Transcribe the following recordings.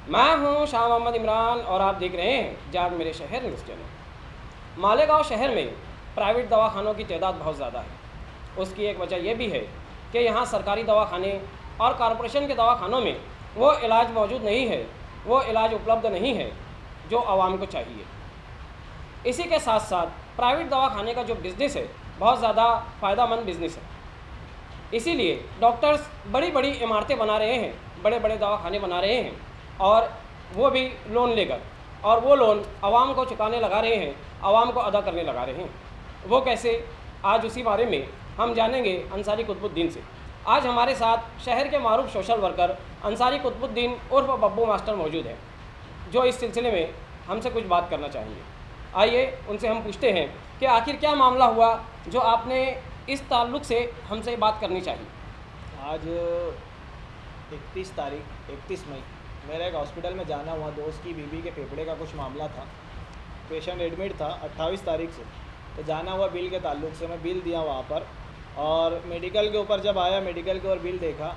मैं हूं शाह मोहम्मद इमरान और आप देख रहे हैं जाग मेरे शहर न्यूज़ चैनल। मालेगांव शहर में प्राइवेट दवाखानों की तादाद बहुत ज़्यादा है। उसकी एक वजह यह भी है कि यहाँ सरकारी दवाखाने और कॉरपोरेशन के दवाखानों में वो इलाज मौजूद नहीं है, वो इलाज उपलब्ध नहीं है जो आवाम को चाहिए। इसी के साथ साथ प्राइवेट दवाखाने का जो बिज़नेस है बहुत ज़्यादा फ़ायदामंद बिज़नेस है। इसीलिए डॉक्टर्स बड़ी बड़ी इमारतें बना रहे हैं, बड़े बड़े दवाखाने बना रहे हैं और वो भी लोन लेकर, और वो लोन आवाम को चुकाने लगा रहे हैं, आवाम को अदा करने लगा रहे हैं। वो कैसे, आज उसी बारे में हम जानेंगे अंसारी कुतुबुद्दीन से। आज हमारे साथ शहर के मारूफ सोशल वर्कर अंसारी कुतुबुद्दीन उर्फ बब्बू मास्टर मौजूद हैं, जो इस सिलसिले में हमसे कुछ बात करना चाहेंगे। आइए उनसे हम पूछते हैं कि आखिर क्या मामला हुआ जो आपने इस ताल्लुक़ से हमसे बात करनी चाहिए। आज 31 मई मेरा एक हॉस्पिटल में जाना हुआ, दोस्त की बीबी के फेफड़े का कुछ मामला था। पेशेंट एडमिट था 28 तारीख से, तो जाना हुआ बिल के ताल्लुक़ से। मैं बिल दिया वहाँ पर, और मेडिकल के ऊपर जब आया, मेडिकल के ऊपर बिल देखा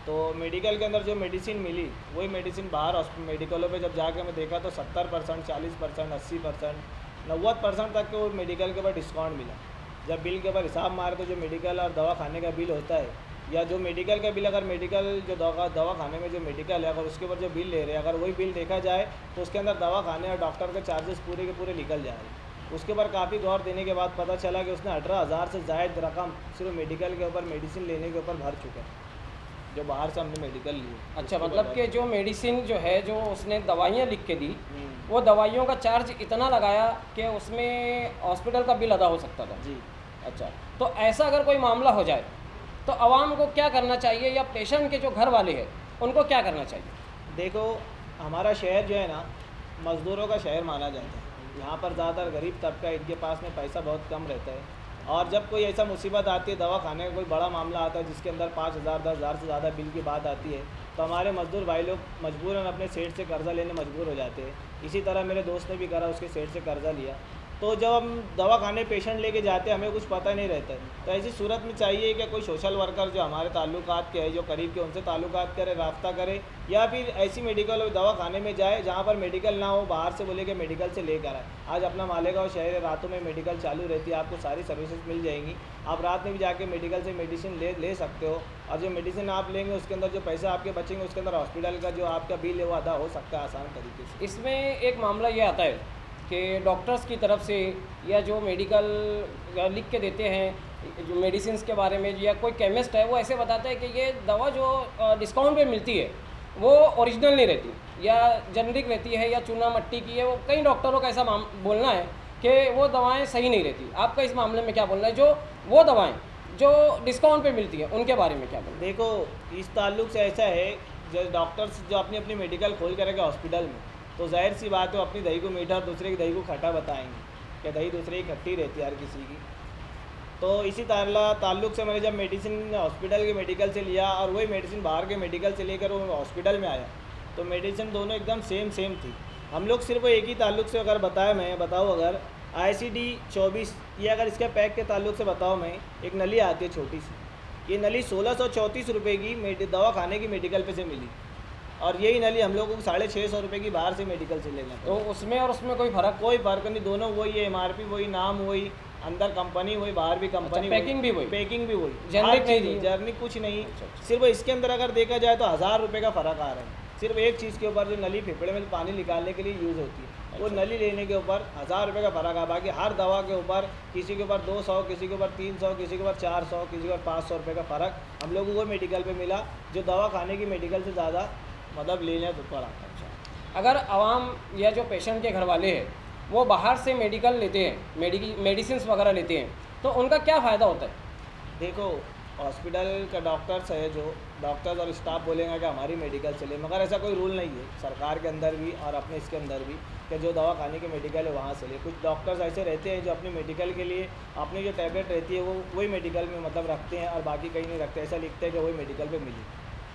तो मेडिकल के अंदर जो मेडिसिन मिली वही मेडिसिन बाहर मेडिकलों पे जब जाकर मैं देखा तो 70%, 40%, 80%, 90% तक के वो मेडिकल के ऊपर डिस्काउंट मिला। जब बिल के ऊपर हिसाब मारे तो जो मेडिकल और दवाखाने का बिल होता है, या जो मेडिकल का बिल, अगर मेडिकल जो दवाखाने में जो मेडिकल है अगर उसके ऊपर जो बिल ले रहे हैं, अगर वही बिल देखा जाए तो उसके अंदर दवाखाने और डॉक्टर के चार्जेस पूरे के पूरे निकल जा रहे हैं। उसके ऊपर काफ़ी गौर देने के बाद पता चला कि उसने 18,000 से ज़ायद रकम सिर्फ मेडिकल के ऊपर मेडिसिन लेने के ऊपर भर चुका है, जो बाहर से हमने मेडिकल ली। अच्छा, मतलब कि जो मेडिसिन जो है, जो उसने दवाइयाँ लिख के दी, वो दवाइयों का चार्ज इतना लगाया कि उसमें हॉस्पिटल का बिल अदा हो सकता था जी। अच्छा, तो ऐसा अगर कोई मामला हो जाए तो आवाम को क्या करना चाहिए, या पेशेंट के जो घर वाले हैं उनको क्या करना चाहिए? देखो, हमारा शहर जो है ना, मज़दूरों का शहर माना जाता है। यहाँ पर ज़्यादातर गरीब तबका, इनके पास में पैसा बहुत कम रहता है, और जब कोई ऐसा मुसीबत आती है, दवाखाने का कोई बड़ा मामला आता है जिसके अंदर 5,000, 10,000 से ज़्यादा बिल की बात आती है, तो हमारे मज़दूर भाई लोग मजबूरन अपने सेठ से कर्ज़ा लेने मजबूर हो जाते हैं। इसी तरह मेरे दोस्त ने भी करा, उसके सेठ से कर्ज़ा लिया। तो जब हम दवाखाने पेशेंट लेके जाते हैं, हमें कुछ पता नहीं रहता है, तो ऐसी सूरत में चाहिए कि कोई सोशल वर्कर जो हमारे ताल्लुकात के हैं, जो करीब के, उनसे ताल्लुकात करे, राब्ता करे, या फिर ऐसी मेडिकल और दवाखाने में जाए जहाँ पर मेडिकल ना हो, बाहर से बोले कि मेडिकल से लेकर आए। आज अपना मालेगांव शहर है, रातों में मेडिकल चालू रहती है, आपको सारी सर्विसेज मिल जाएंगी। आप रात में भी जाके मेडिकल से मेडिसिन ले सकते हो, और जो मेडिसिन आप लेंगे उसके अंदर जो पैसा आपके बचेंगे उसके अंदर हॉस्पिटल का जो आपका बिल है वो अदा हो सकता है आसान तरीके से। इसमें एक मामला ये आता है कि डॉक्टर्स की तरफ से, या जो मेडिकल लिख के देते हैं जो मेडिसिन के बारे में, या कोई केमिस्ट है वो ऐसे बताता है कि ये दवा जो डिस्काउंट पे मिलती है वो ओरिजिनल नहीं रहती, या जेनरिक रहती है, या चूना मट्टी की है। वो कई डॉक्टरों का ऐसा बोलना है कि वो दवाएं सही नहीं रहती। आपका इस मामले में क्या बोलना है, जो वो दवाएं जो डिस्काउंट पे मिलती है उनके बारे में क्या बोलना है? देखो, इस ताल्लुक से ऐसा है, जो डॉक्टर्स जो अपनी अपनी मेडिकल खोल करेंगे हॉस्पिटल में, तो जाहिर सी बात है वो अपनी दही को मीठा और दूसरे की दही को खट्टा बताएंगे कि दही दूसरे की खट्टी रहती है हर किसी की। तो इसी ताल्लुक से मैंने जब मेडिसिन हॉस्पिटल के मेडिकल से लिया और वही मेडिसिन बाहर के मेडिकल से लेकर वो हॉस्पिटल में आया, तो मेडिसिन दोनों एकदम सेम थी। हम लोग सिर्फ एक ही ताल्लुक से अगर बताऊँ अगर ICD 24, ये अगर इसके पैक के ताल्लुक से बताऊँ मैं, एक नली आती है छोटी सी, ये नली 1634 रुपये की दवाखाने की मेडिकल पे से मिली, और यही नली हम लोगों को 650 रुपये की बाहर से मेडिकल से लेना। तो उसमें और उसमें कोई फ़र्क नहीं, दोनों वही है, MRP वही, नाम वही, अंदर कंपनी वही, बाहर भी कंपनी, पैकिंग भी वही, जर्नी कुछ नहीं। सिर्फ इसके अंदर अगर देखा जाए तो 1000 रुपये का फ़र्क आ रहा है, सिर्फ एक चीज़ के ऊपर, जो नली फेफड़े में पानी निकालने के लिए यूज़ होती है, वो नली लेने के ऊपर 1000 रुपये का फ़र्क आ। बाकी हर दवा के ऊपर, किसी के ऊपर 200, किसी के ऊपर 300, किसी के ऊपर 400, किसी के ऊपर 500 रुपये का फ़र्क हम लोगों को मेडिकल पे मिला, जो दवा खाने की मेडिकल से ज़्यादा मतलब लेने तो पड़ा। अच्छा, अगर आवाम या जो पेशेंट के घर वाले हैं वो बाहर से मेडिकल लेते हैं, मेडिसिन वगैरह लेते हैं, तो उनका क्या फ़ायदा होता है? देखो, हॉस्पिटल का डॉक्टर्स है, जो डॉक्टर्स और स्टाफ बोलेंगे कि हमारी मेडिकल से ले, मगर ऐसा कोई रूल नहीं है सरकार के अंदर भी और अपने इसके अंदर भी कि जो दवा खाने की मेडिकल है वहाँ से ले। कुछ डॉक्टर्स ऐसे रहते हैं जो अपनी मेडिकल के लिए अपनी जो टैबलेट रहती है वो वही मेडिकल में मतलब रखते हैं, और बाकी कहीं नहीं रखते, ऐसा लिखते हैं कि वही मेडिकल पे मिली।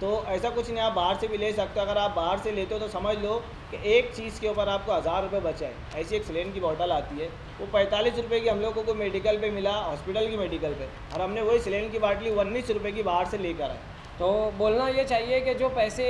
तो ऐसा कुछ नहीं, आप बाहर से भी ले सकते हो। अगर आप बाहर से लेते हो तो समझ लो कि एक चीज़ के ऊपर आपको 1000 रुपये बचाए। ऐसी एक सिलेंड की बोतल आती है, वो 45 रुपये की हम लोगों को मेडिकल पे मिला, हॉस्पिटल की मेडिकल पे, और हमने वही सिलेंड की बाटली 19 रुपये की बाहर से लेकर आए। तो बोलना ये चाहिए कि जो पैसे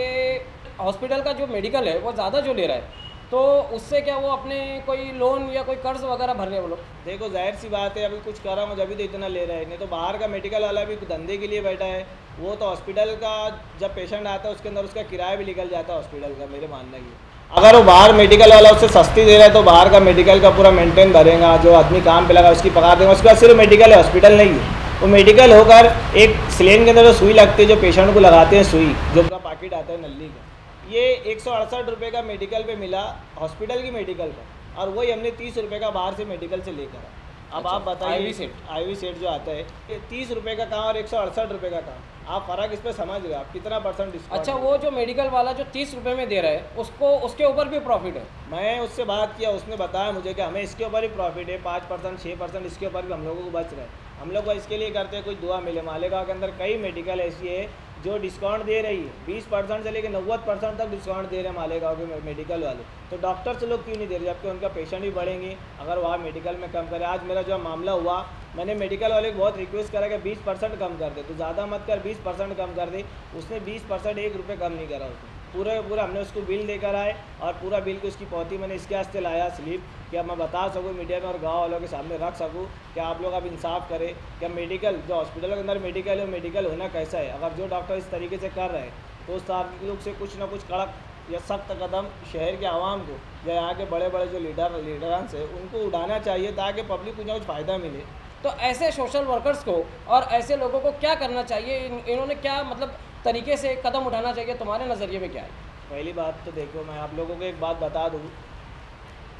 हॉस्पिटल का जो मेडिकल है वो ज़्यादा जो ले रहा है, तो उससे क्या वो अपने कोई लोन या कोई कर्ज वगैरह भर रहे हैं वो लोग? देखो जाहिर सी बात है, अभी कुछ कर रहा हूँ जब भी तो इतना ले रहा है, नहीं तो बाहर का मेडिकल वाला भी धंधे के लिए बैठा है। वो तो हॉस्पिटल का जब पेशेंट आता है उसके अंदर उसका किराया भी निकल जाता है हॉस्पिटल का, मेरे मानना ये। अगर वो बाहर मेडिकल वाला उससे सस्ती दे रहा है तो बाहर का मेडिकल का पूरा मेंटेन भरेगा, जो आदमी काम पे लगा उसकी पगार देगा। उसके बाद सिर्फ मेडिकल है, हॉस्पिटल नहीं है। वो मेडिकल होकर एक सिलेंडर के अंदर जो सुई लगती है, जो पेशेंट को लगाते हैं सुई, जो पूरा पैकेट आता है नली का, ये 168 रुपये का मेडिकल पे मिला हॉस्पिटल की मेडिकल का, और वही हमने 30 रुपये का बाहर से मेडिकल से लेकर आए। अब अच्छा, आप बताइए, IV सेट जो आता है ये 30 रुपये का कहाँ और 168 रुपये का कहाँ, आप फ़र्क इस पर समझ गए आप कितना परसेंट डिस्काउंट। अच्छा, वो जो मेडिकल वाला जो 30 रुपये में दे रहा है उसको, उसके ऊपर भी प्रॉफिट है? मैं उससे बात किया, उसने बताया मुझे कि हमें इसके ऊपर ही प्रॉफिट है, 5% 6% इसके ऊपर भी हम लोगों को बच रहा है। हम लोग इसके लिए करते हैं कुछ दुआ मिले। मालेगांव के अंदर कई मेडिकल ऐसी है जो डिस्काउंट दे रही है, 20% से लेकर 90% तक डिस्काउंट दे रहे हैं मालेगांव के मेडिकल वाले। तो डॉक्टर से लोग क्यों नहीं दे रहे, जबकि उनका पेशेंट भी बढ़ेंगे अगर वहाँ मेडिकल में कम करे। आज मेरा जो मामला हुआ, मैंने मेडिकल वाले को बहुत रिक्वेस्ट करा कि 20% कम कर दे, तो ज़्यादा मत कर, 20% कम कर दे। उसने 20% ₹1 कम नहीं करा उसने। पूरा हमने उसको बिल देकर आए, और पूरा बिल की उसकी पौती मैंने इसके वास्ते लाया स्लिप, कि अब मैं बता सकूँ मीडिया में और गाँव वालों के सामने रख सकूँ कि आप लोग अब इंसाफ करें कि मेडिकल जो हॉस्पिटल के अंदर मेडिकल है, मेडिकल होना कैसा है। अगर जो डॉक्टर इस तरीके से कर रहे हैं तो उस ताल्लुक से कुछ ना कुछ कड़क या सख्त कदम शहर के आवाम को या यहाँ के बड़े बड़े जो लीडरांस है उनको उठाना चाहिए, ताकि पब्लिक को कुछ फ़ायदा मिले। तो ऐसे सोशल वर्कर्स को और ऐसे लोगों को क्या करना चाहिए? इन्होंने क्या मतलब तरीके से कदम उठाना चाहिए, तुम्हारे नज़रिए में क्या है? पहली बात तो देखो, मैं आप लोगों को एक बात बता दूँ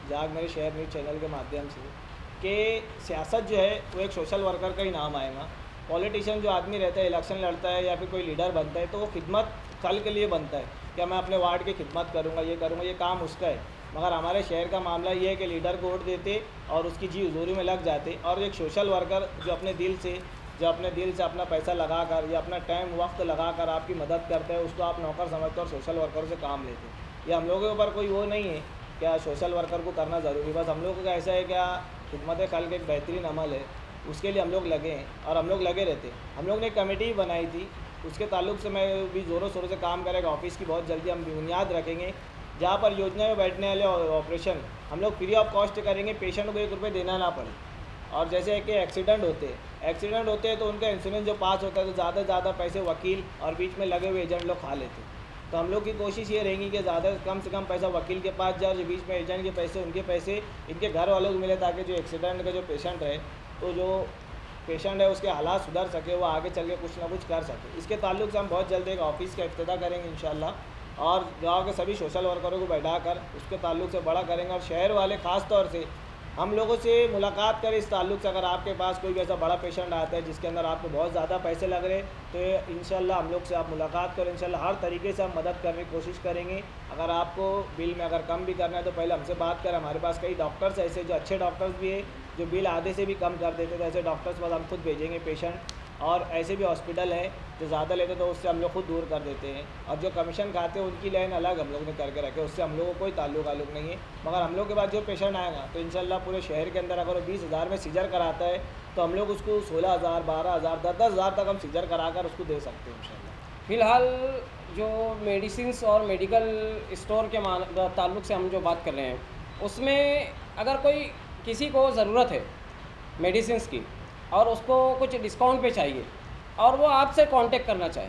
जाग मेरे शहर न्यूज़ चैनल के माध्यम से, कि सियासत जो है वो एक सोशल वर्कर का ही नाम आएगा। पॉलिटिशियन जो आदमी रहता है, इलेक्शन लड़ता है या फिर कोई लीडर बनता है, तो वो खिदमत कल के लिए बनता है, क्या मैं अपने वार्ड की खिदमत करूँगा, ये करूँगा, ये काम उसका है। मगर हमारे शहर का मामला ये है कि लीडर को वोट देते और उसकी जी हजूरी में लग जाते, और एक सोशल वर्कर जो अपने दिल से अपना पैसा लगाकर या अपना टाइम वक्त लगाकर आपकी मदद करता है, उसको आप नौकर समझते हो और सोशल वर्करों से काम लेते हैं। ये हम लोगों के ऊपर कोई वो नहीं है क्या सोशल वर्कर को करना ज़रूरी, बस हम लोगों का ऐसा है क्या खिदमत खल्क़ एक बेहतरीन अमल है, उसके लिए हम लोग लगे हैं और हम लोग लगे रहते हैं। हम लोग ने एक कमेटी बनाई थी, उसके ताल्लुक से मैं भी ज़ोरों शोरों से काम करेगा। ऑफिस की बहुत जल्दी हम बुनियाद रखेंगे, जहाँ पर योजना में बैठने वाले ऑपरेशन हम लोग फ्री ऑफ कॉस्ट करेंगे, पेशेंट को ₹1 देना ना पड़े। और जैसे कि एक्सीडेंट होते हैं तो उनका इंश्योरेंस जो पास होता है तो ज़्यादा से ज़्यादा पैसे वकील और बीच में लगे हुए एजेंट लोग खा लेते हैं। तो हम लोग की कोशिश ये रहेगी कि ज़्यादा कम से कम पैसा वकील के पास जाए, जो बीच में एजेंट के पैसे उनके पैसे इनके घर वालों को मिले, ताकि जो एक्सीडेंट का जो पेशेंट है, तो जो पेशेंट है उसके हालात सुधर सके, वो आगे चल के कुछ ना कुछ कर सके। इसके ताल्लुक से हम बहुत जल्द एक ऑफिस का इफ्तिताह करेंगे इंशाल्लाह, और गाँव के सभी सोशल वर्करों को बैठाकर उसके ताल्लुक से बड़ा करेंगे। और शहर वाले ख़ास तौर से हम लोगों से मुलाकात करें इस ताल्लुक से। अगर आपके पास कोई भी ऐसा बड़ा पेशेंट आता है जिसके अंदर आपको बहुत ज़्यादा पैसे लग रहे, तो इंशाल्लाह हम लोग से आप मुलाकात करें, इंशाल्लाह हर तरीके से हम मदद करने की कोशिश करेंगे। अगर आपको बिल में अगर कम भी करना है तो पहले हमसे बात करें। हमारे पास कई डॉक्टर्स ऐसे जो अच्छे डॉक्टर्स भी है, जो बिल आधे से भी कम कर देते, तो ऐसे डॉक्टर्स पास हम खुद भेजेंगे पेशेंट। और ऐसे भी हॉस्पिटल हैं जो ज़्यादा लेते तो उससे हम लोग खुद दूर कर देते हैं, और जो कमीशन खाते हैं उनकी लाइन अलग हम लोग ने करके रखे, उससे हम लोगों को कोई ताल्लुक नहीं है। मगर हम लोग के पास जो पेशेंट आएगा तो इंशाल्लाह पूरे शहर के अंदर अगर वो 20,000 में सीजर कराता है तो हम लोग उसको 16,000, 12,000, 10,000 तक हम सीजर कराकर उसको दे सकते हैं इंशाल्लाह। फ़िलहाल जो मेडिसिन्स और मेडिकल स्टोर के ताल्लुक से हम जो बात कर रहे हैं, उसमें अगर कोई किसी को ज़रूरत है मेडिसिन्स की और उसको कुछ डिस्काउंट पे चाहिए, और वो आपसे कांटेक्ट करना चाहे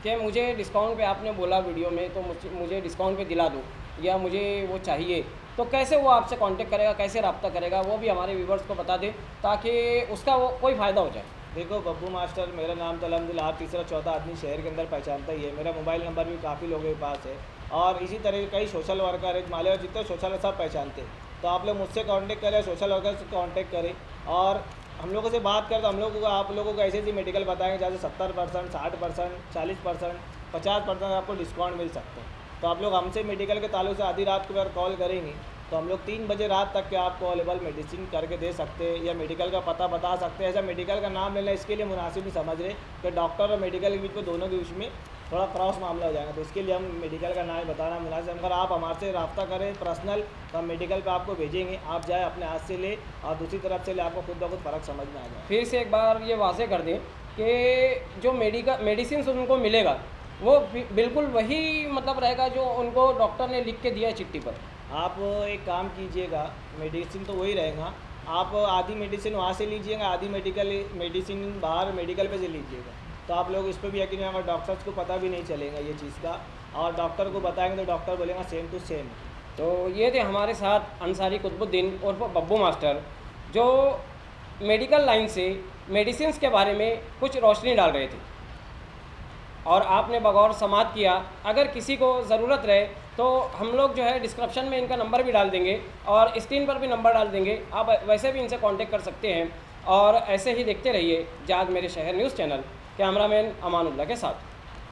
कि मुझे डिस्काउंट पे आपने बोला वीडियो में, तो मुझे डिस्काउंट पे दिला दो या मुझे वो चाहिए, तो कैसे वो आपसे कांटेक्ट करेगा, कैसे रब्ता करेगा, वो भी हमारे व्यूवर्स को बता दें ताकि उसका वो कोई फ़ायदा हो जाए। देखो बब्बू मास्टर मेरा नाम तो अल्हम्दुलिल्लाह हर तीसरा चौथा आदमी शहर के अंदर पहचानता ही है। मेरा मोबाइल नंबर भी काफ़ी लोगों के पास है, और इसी तरह कई सोशल वर्कर है माले और जितने सोशल सब पहचानते हैं। तो आप लोग मुझसे कांटेक्ट करें, सोशल वर्कर से कांटेक्ट करें, और हम लोगों से बात करें तो हम लोगों को आप लोगों को ऐसे ऐसी मेडिकल बताएंगे जैसे 70%, 60%, 40%, 50% आपको डिस्काउंट मिल सकता है। तो आप लोग हमसे मेडिकल के ताल्लुक से आधी रात को अगर कॉल करेंगे तो हम लोग 3 बजे रात तक के आपको अवेलेबल मेडिसिन करके दे सकते हैं, या मेडिकल का पता बता सकते हैं। ऐसा मेडिकल का नाम लेना इसके लिए मुनासिब नहीं समझ रहे कि डॉक्टर और मेडिकल के बीच में दोनों के बीच में थोड़ा क्रॉस मामला हो जाएगा, तो इसके लिए हम मेडिकल का नाम बताना मुनासिब। अगर आप हमारे से रब्ता करें पर्सनल तो हम मेडिकल पे आपको भेजेंगे, आप जाए अपने हाथ से ले और दूसरी तरफ से ले, आपको खुद ब खुद फ़र्क समझ में आ जाए। फिर से एक बार ये वाज़े कर दें कि जो मेडिसिन उनको मिलेगा वो बिल्कुल वही मतलब रहेगा जो उनको डॉक्टर ने लिख के दिया है चिट्ठी पर। आप एक काम कीजिएगा, मेडिसिन तो वही रहेगा, आप आधी मेडिसिन वहाँ से लीजिएगा, आधी मेडिसिन बाहर मेडिकल पे से लीजिएगा। तो आप लोग इस पर भी यकीन नहीं, अगर डॉक्टर्स को पता भी नहीं चलेगा ये चीज़ का, और डॉक्टर को बताएंगे तो डॉक्टर बोलेगा सेम टू सेम। तो ये थे हमारे साथ अंसारी कुतुबुद्दीन और बब्बू मास्टर, जो मेडिकल लाइन से मेडिसिन्स के बारे में कुछ रोशनी डाल रहे थे और आपने बगौर समाप्त किया। अगर किसी को ज़रूरत रहे तो हम लोग जो है डिस्क्रिप्शन में इनका नंबर भी डाल देंगे और स्क्रीन पर भी नंबर डाल देंगे, आप वैसे भी इनसे कांटेक्ट कर सकते हैं। और ऐसे ही देखते रहिए जाग मेरे शहर न्यूज़ चैनल, कैमरामैन अमानुल्लाह के साथ।